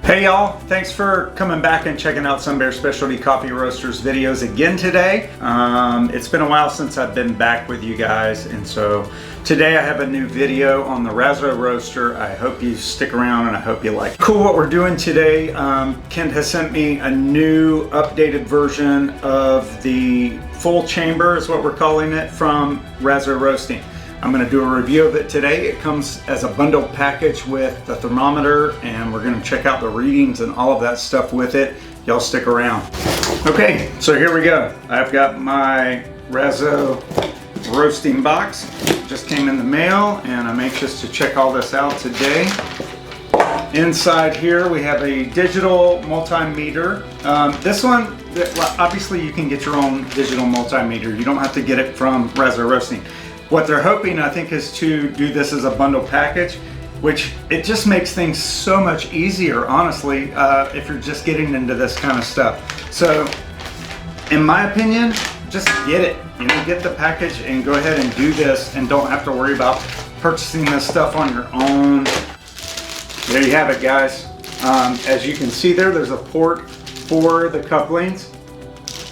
Hey y'all, thanks for coming back and checking out Sun Bear Specialty Coffee Roasters videos again today. It's been a while since I've been back with you guys, and so today I have a new video on the Razzo roaster. I hope you stick around and I hope you like it. Cool, what we're doing today, Ken has sent me a new updated version of the full chamber is what we're calling it from Razzo Roasting. I'm going to do a review of it today. It comes as a bundled package with the thermometer, and we're going to check out the readings and all of that stuff with it. Y'all stick around. Okay, so here we go. I've got my Razzo roasting box. Just came in the mail, and I'm anxious to check all this out today. Inside here we have a digital multimeter. This one, obviously you can get your own digital multimeter. You don't have to get it from Razzo Roasting. What they're hoping, I think, is to do this as a bundle package, which it just makes things so much easier, honestly, if you're just getting into this kind of stuff. So, in my opinion, just get it. You know, get the package and go ahead and do this, and don't have to worry about purchasing this stuff on your own. There you have it, guys. As you can see there's a port for the couplings.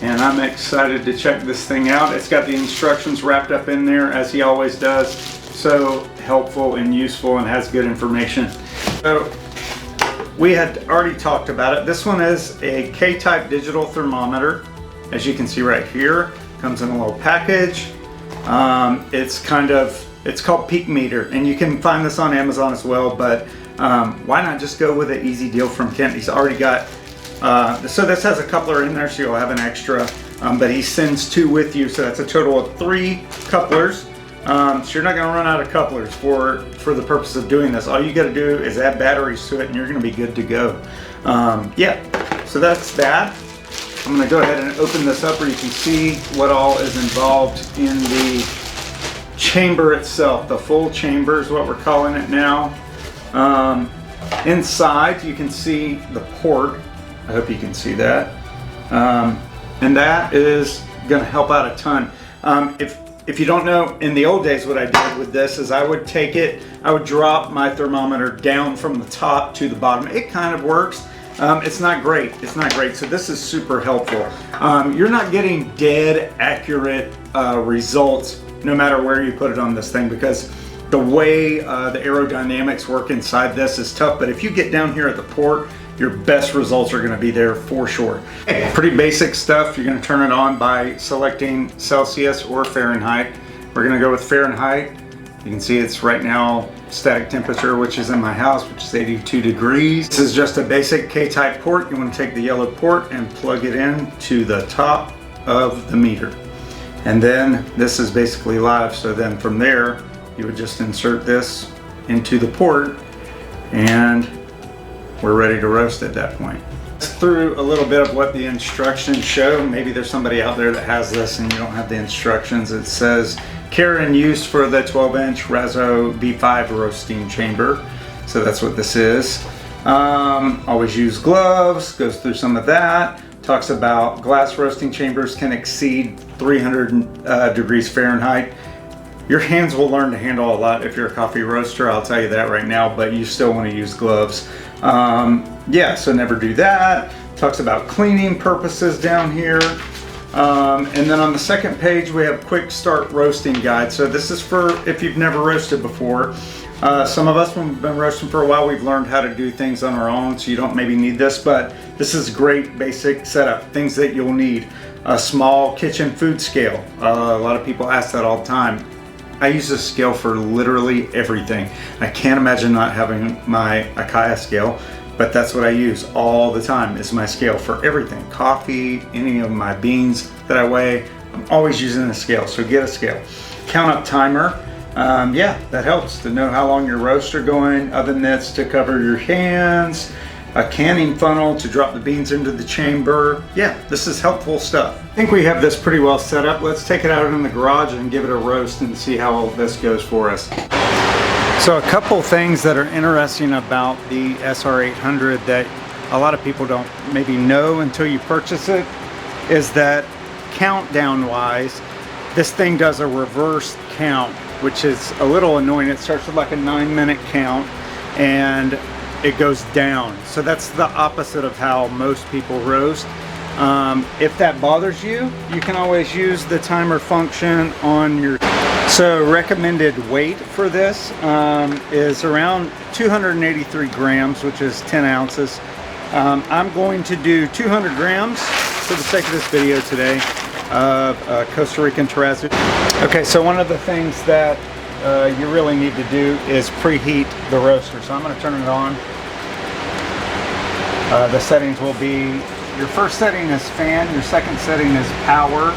And I'm excited to check this thing out. It's got the instructions wrapped up in there, as he always does. So helpful and useful and has good information. So we had already talked about it. This one is a K-type digital thermometer. As you can see right here, comes in a little package. It's called Peak Meter, and you can find this on Amazon as well, but why not just go with an easy deal from Kent? He's already got so this has a coupler in there, so you'll have an extra, but he sends two with you, so that's a total of 3 couplers. So you're not going to run out of couplers for the purpose of doing this. All you got to do is add batteries to it, and you're going to be good to go. Yeah, so that's that. I'm going to go ahead and open this up where you can see what all is involved in the chamber itself. The full chamber is what we're calling it now. Inside you can see the port. I hope you can see that. And that is going to help out a ton. If you don't know, in the old days what I did with this is I would drop my thermometer down from the top to the bottom. It kind of works. It's not great. It's not great. So this is super helpful. You're not getting dead accurate results no matter where you put it on this thing, because the way the aerodynamics work inside this is tough. But if you get down here at the port, your best results are going to be there for sure. Pretty basic stuff. You're going to turn it on by selecting Celsius or Fahrenheit. We're going to go with Fahrenheit. You can see it's right now static temperature, which is in my house, which is 82 degrees. This is just a basic K-type port. You want to take the yellow port and plug it in to the top of the meter. And then this is basically live. So then from there, you would just insert this into the port, and we're ready to roast at that point. Through a little bit of what the instructions show. Maybe there's somebody out there that has this and you don't have the instructions. It says care and use for the 12-inch Razzo V5 roasting chamber. So that's what this is. Always use gloves, goes through some of that. Talks about glass roasting chambers can exceed 300 degrees Fahrenheit. Your hands will learn to handle a lot if you're a coffee roaster, I'll tell you that right now, but you still want to use gloves. Yeah, so never do that. Talks about cleaning purposes down here. And then on the second page, we have quick start roasting guide. So this is for if you've never roasted before. Some of us, when we've been roasting for a while, we've learned how to do things on our own, so you don't maybe need this, but this is great basic setup. Things that you'll need. A small kitchen food scale. A lot of people ask that all the time. I use this scale for literally everything. I can't imagine not having my Akaya scale, but that's what I use all the time, is my scale for everything. Coffee, any of my beans that I weigh, I'm always using a scale, so get a scale. Count up timer, yeah, that helps to know how long your roasts are going. Oven mitts to cover your hands. A canning funnel to drop the beans into the chamber. Yeah, this is helpful stuff. I think we have this pretty well set up. Let's take it out in the garage and give it a roast and see how all this goes for us. So a couple things that are interesting about the SR800 that a lot of people don't maybe know until you purchase it is that countdown wise, this thing does a reverse count, which is a little annoying. It starts with like a 9-minute count, and it goes down. So that's the opposite of how most people roast. If that bothers you, you can always use the timer function on your... So recommended weight for this is around 283 grams, which is 10 ounces. I'm going to do 200 grams for the sake of this video today of Costa Rican Razzo. Okay, so one of the things that you really need to do is preheat the roaster. So I'm going to turn it on. The settings will be, your first setting is fan, your second setting is power,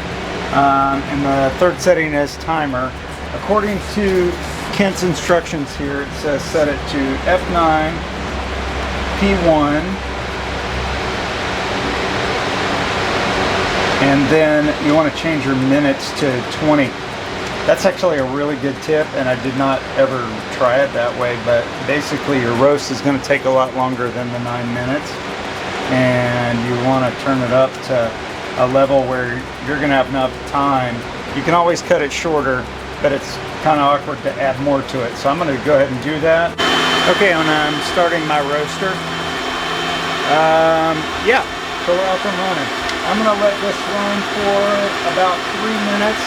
and the third setting is timer. According to Kent's instructions here, it says set it to F9, P1, and then you want to change your minutes to 20. That's actually a really good tip, and I did not ever try it that way, but basically your roast is going to take a lot longer than the 9 minutes, and you want to turn it up to a level where you're going to have enough time. You can always cut it shorter, but it's kind of awkward to add more to it. So I'm going to go ahead and do that. Okay, and I'm starting my roaster. Yeah, so we're off and running. I'm going to let this run for about 3 minutes.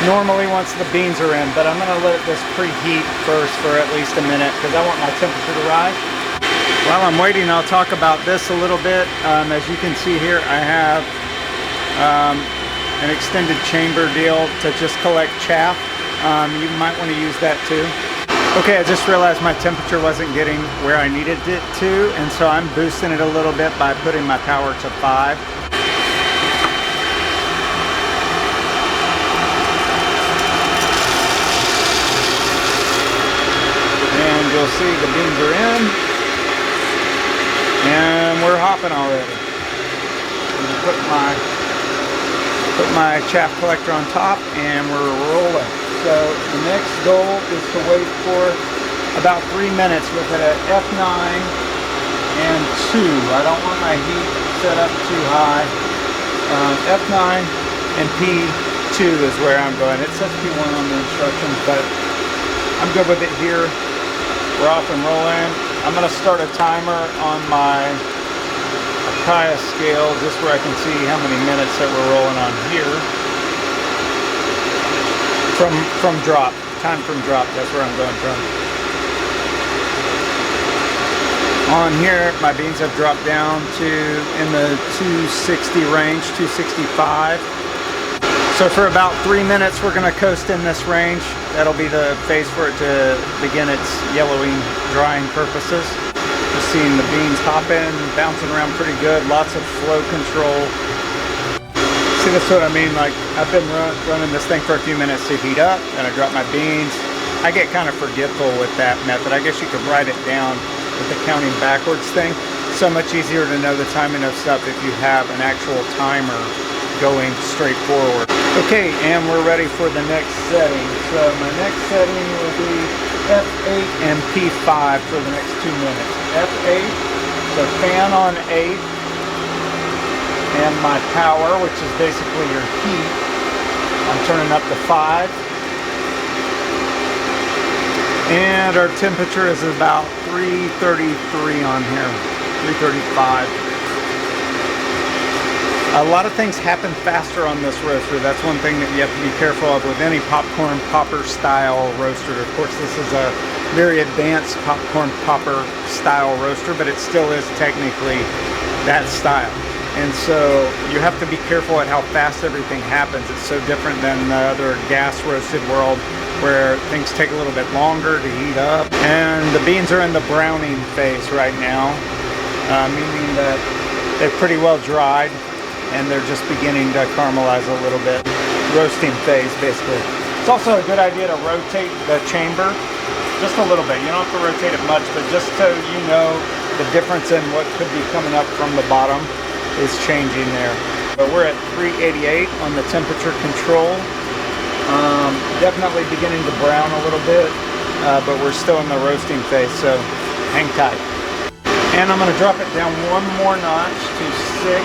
Normally once the beans are in, but I'm going to let this preheat first for at least a minute because I want my temperature to rise. While I'm waiting, I'll talk about this a little bit. As you can see here, I have an extended chamber deal to just collect chaff. You might want to use that too. Okay, I just realized my temperature wasn't getting where I needed it to, and so I'm boosting it a little bit by putting my power to 5. And you'll see the beans are in, and we're hopping already. I'm gonna put my chaff collector on top, and we're rolling. So the next goal is to wait for about 3 minutes with it at F9 and 2. I don't want my heat set up too high. F9 and P2 is where I'm going. It says P1 on the instructions, but I'm good with it here. We're off and rolling. I'm going to start a timer on my Kaya scale just where I can see how many minutes that we're rolling on here. From drop, time from drop, that's where I'm going from. On here, my beans have dropped down to in the 260 range, 265. So for about 3 minutes, we're going to coast in this range. That'll be the phase for it to begin its yellowing, drying purposes. Just seeing the beans hopping, bouncing around pretty good, lots of flow control. See, that's what I mean, like I've been running this thing for a few minutes to heat up, and I drop my beans. I get kind of forgetful with that method. I guess you could write it down with the counting backwards thing. So much easier to know the timing of stuff if you have an actual timer going straight forward. Okay, and we're ready for the next setting. So my next setting will be F8 and P5 for the next 2 minutes. F8, so fan on 8. And my power, which is basically your heat, I'm turning up to 5. And our temperature is about 333 on here, 335. A lot of things happen faster on this roaster. That's one thing that you have to be careful of with any popcorn popper style roaster. Of course, this is a very advanced popcorn popper style roaster, but it still is technically that style. And so you have to be careful at how fast everything happens. It's so different than the other gas roasted world where things take a little bit longer to heat up. And the beans are in the browning phase right now, meaning that they're pretty well dried and they're just beginning to caramelize a little bit. Roasting phase, basically. It's also a good idea to rotate the chamber just a little bit. You don't have to rotate it much, but just so you know the difference in what could be coming up from the bottom is changing there. But we're at 388 on the temperature control. Definitely beginning to brown a little bit, but we're still in the roasting phase, so hang tight. And I'm going to drop it down one more notch to 6,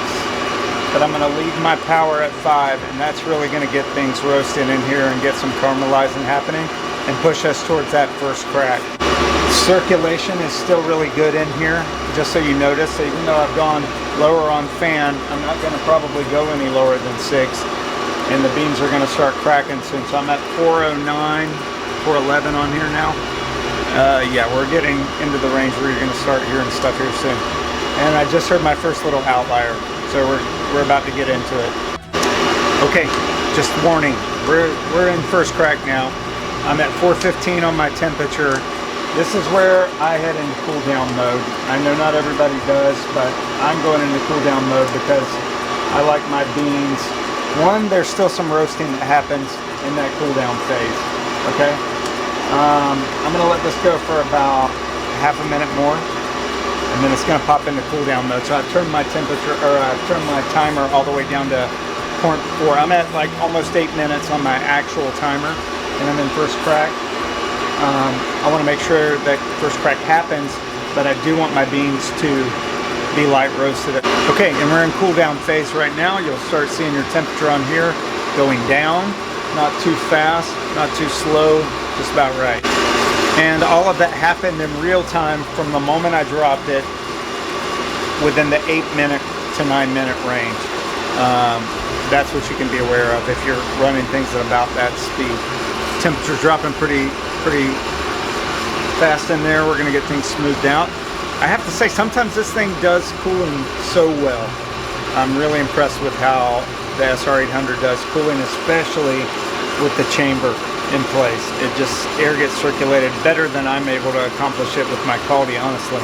but I'm going to leave my power at 5, and that's really going to get things roasted in here and get some caramelizing happening and push us towards that first crack. Circulation is still really good in here, just so you notice. So even though I've gone lower on fan, I'm not going to probably go any lower than 6. And the beans are going to start cracking soon. So I'm at 409, 411 on here now. Yeah, we're getting into the range where you're going to start hearing stuff here soon. And I just heard my first little outlier, so we're about to get into it. Okay, just warning, we're in first crack now. I'm at 415 on my temperature. This is where I head into cool down mode. I know not everybody does, but I'm going into cool down mode because I like my beans. One, there's still some roasting that happens in that cool down phase, okay? I'm gonna let this go for about half a minute more, and then it's gonna pop into cool down mode. So I've turned my temperature, or I've turned my timer all the way down to 0.4. I'm at like almost 8 minutes on my actual timer, and I'm in first crack. I want to make sure that first crack happens, but I do want my beans to be light roasted. Okay, and we're in cool down phase right now. You'll start seeing your temperature on here going down, not too fast, not too slow, just about right. And all of that happened in real time from the moment I dropped it, within the 8-minute to 9-minute range. That's what you can be aware of if you're running things at about that speed. Temperature's dropping pretty fast in there. We're gonna get things smoothed out. I have to say, sometimes this thing does cooling so well. I'm really impressed with how the SR800 does cooling, especially with the chamber in place. It just, air gets circulated better than I'm able to accomplish it with my quality, honestly.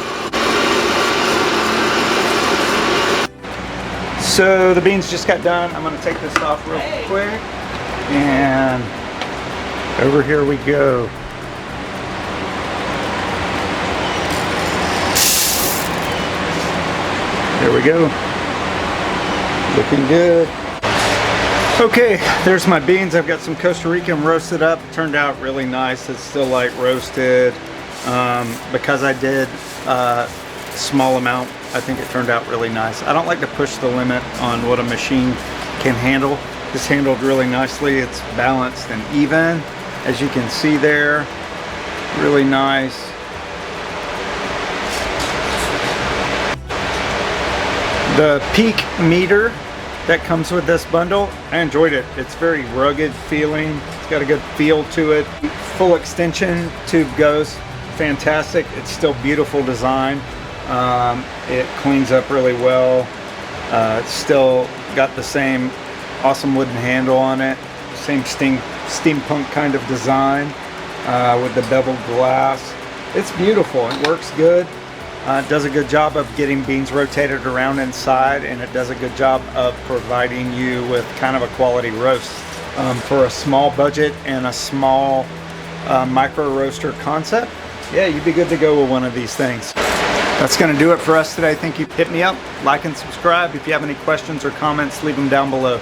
So the beans just got done. I'm gonna take this off real quick, and over here we go. There we go. Looking good. Okay, there's my beans. I've got some Costa Rican roasted up. Turned out really nice. It's still light roasted. Because I did a small amount, I think it turned out really nice. I don't like to push the limit on what a machine can handle. This handled really nicely. It's balanced and even, as you can see there. Really nice. The peak meter that comes with this bundle, I enjoyed it. It's very rugged feeling. It's got a good feel to it. Full extension tube goes. Fantastic. It's still beautiful design. It cleans up really well. It's still got the same awesome wooden handle on it. Same steampunk kind of design with the beveled glass. It's beautiful. It works good. It does a good job of getting beans rotated around inside, and it does a good job of providing you with kind of a quality roast. For a small budget and a small micro roaster concept, yeah, you'd be good to go with one of these things. That's going to do it for us today. Thank you. Hit me up, like and subscribe. If you have any questions or comments, leave them down below.